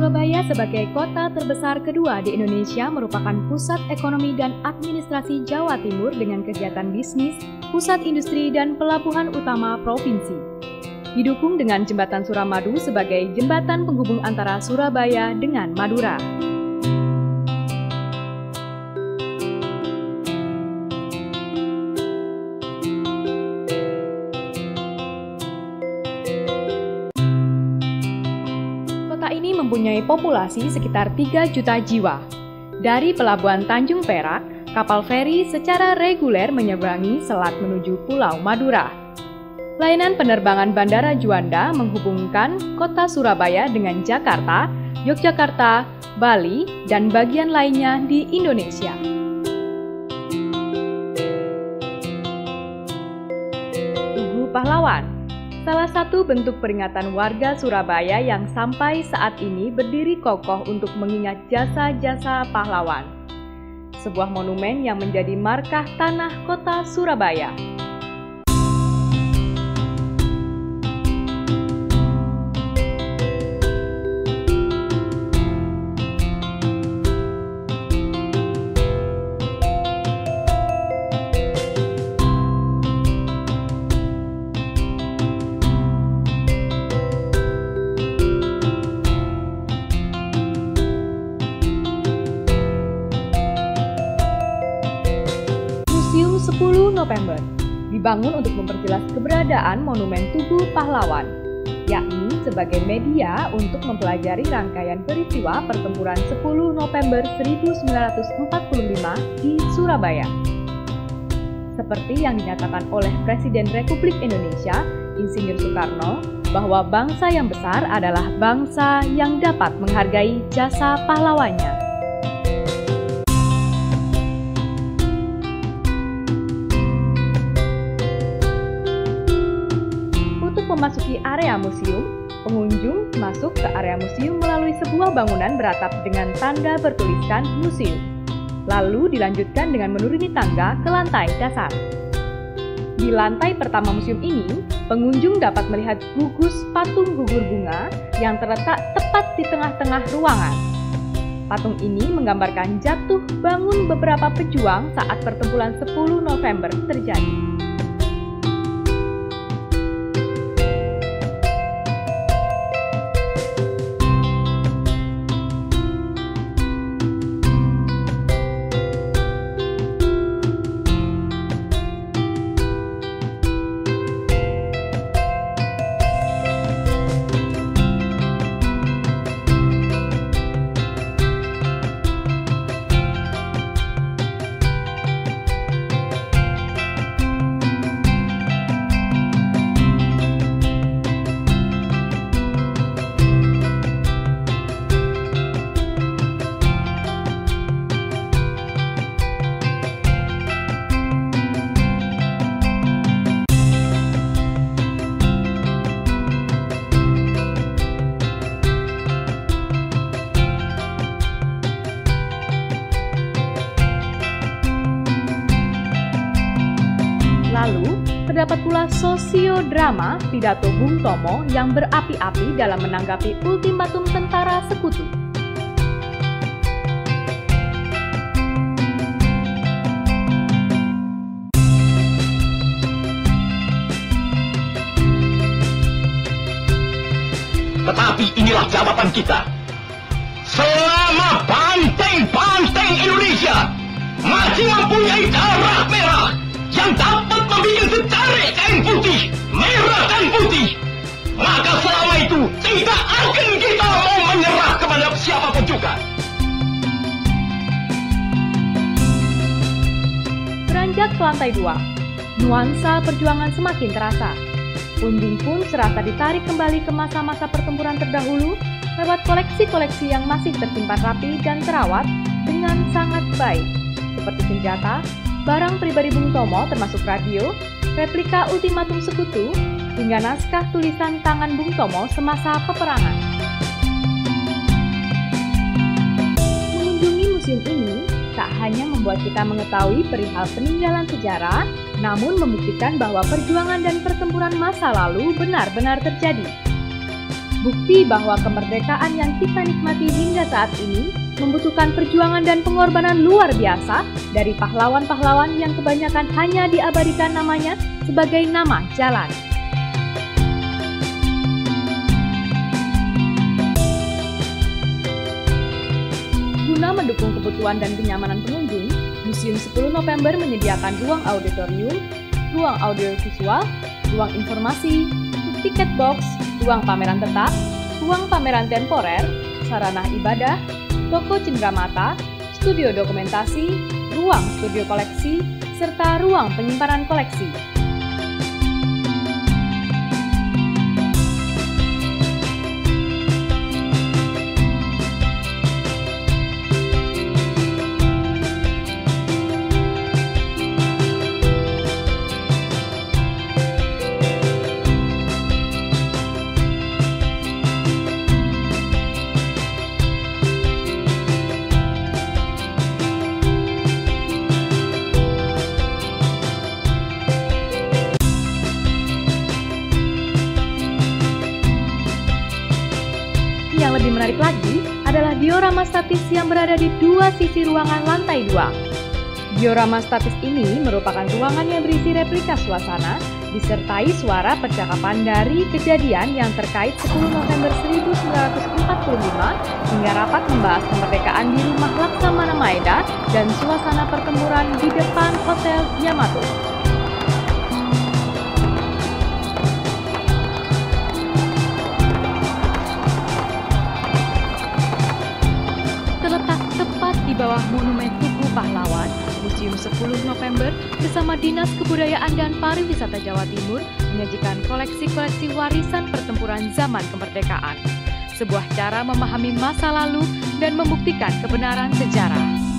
Surabaya sebagai kota terbesar kedua di Indonesia merupakan pusat ekonomi dan administrasi Jawa Timur dengan kegiatan bisnis, pusat industri, dan pelabuhan utama provinsi. Didukung dengan Jembatan Suramadu sebagai jembatan penghubung antara Surabaya dengan Madura. Kota ini mempunyai populasi sekitar 3 juta jiwa. Dari Pelabuhan Tanjung Perak, kapal feri secara reguler menyeberangi selat menuju Pulau Madura. Layanan penerbangan Bandara Juanda menghubungkan kota Surabaya dengan Jakarta, Yogyakarta, Bali, dan bagian lainnya di Indonesia. Tugu Pahlawan, salah satu bentuk peringatan warga Surabaya yang sampai saat ini berdiri kokoh untuk mengingat jasa-jasa pahlawan. Sebuah monumen yang menjadi markah tanah kota Surabaya. Museum 10 November dibangun untuk memperjelas keberadaan Monumen Tugu Pahlawan, yakni sebagai media untuk mempelajari rangkaian peristiwa pertempuran 10 November 1945 di Surabaya. Seperti yang dinyatakan oleh Presiden Republik Indonesia, Insinyur Soekarno, bahwa bangsa yang besar adalah bangsa yang dapat menghargai jasa pahlawannya. Memasuki area museum, pengunjung masuk ke area museum melalui sebuah bangunan beratap dengan tanda bertuliskan museum. Lalu dilanjutkan dengan menuruni tangga ke lantai dasar. Di lantai pertama museum ini, pengunjung dapat melihat gugus patung gugur bunga yang terletak tepat di tengah-tengah ruangan. Patung ini menggambarkan jatuh bangun beberapa pejuang saat pertempuran 10 November terjadi. Lalu, terdapat pula sosiodrama pidato Bung Tomo yang berapi-api dalam menanggapi ultimatum tentara sekutu. Tetapi inilah jawaban kita. Selama banteng-banteng Indonesia masih mempunyai darah merah yang dapat membuat secarik kain putih, merah dan putih, maka selama itu tidak akan kita mau menyerah kepada siapapun juga. Beranjak ke lantai 2, nuansa perjuangan semakin terasa. Pengunjung pun serasa ditarik kembali ke masa-masa pertempuran terdahulu lewat koleksi-koleksi yang masih tersimpan rapi dan terawat dengan sangat baik, seperti senjata, barang pribadi Bung Tomo termasuk radio, replika ultimatum sekutu, hingga naskah tulisan tangan Bung Tomo semasa peperangan. Mengunjungi museum ini tak hanya membuat kita mengetahui perihal peninggalan sejarah, namun membuktikan bahwa perjuangan dan pertempuran masa lalu benar-benar terjadi. Bukti bahwa kemerdekaan yang kita nikmati hingga saat ini membutuhkan perjuangan dan pengorbanan luar biasa dari pahlawan-pahlawan yang kebanyakan hanya diabadikan namanya sebagai nama jalan. Guna mendukung kebutuhan dan kenyamanan pengunjung, Museum 10 November menyediakan ruang auditorium, ruang audiovisual, ruang informasi, tiket box, ruang pameran tetap, ruang pameran temporer, sarana ibadah, toko cenderamata, studio dokumentasi, ruang studio koleksi, serta ruang penyimpanan koleksi. Yang lebih menarik lagi adalah diorama statis yang berada di dua sisi ruangan lantai 2. Diorama statis ini merupakan ruangan yang berisi replika suasana, disertai suara percakapan dari kejadian yang terkait 10 November 1945 hingga rapat membahas kemerdekaan di rumah Laksamana Maeda dan suasana pertempuran di depan Hotel Yamato. Terletak tepat di bawah Monumen Tugu Pahlawan, Museum 10 November bersama Dinas Kebudayaan dan Pariwisata Jawa Timur menyajikan koleksi-koleksi warisan pertempuran zaman kemerdekaan. Sebuah cara memahami masa lalu dan membuktikan kebenaran sejarah.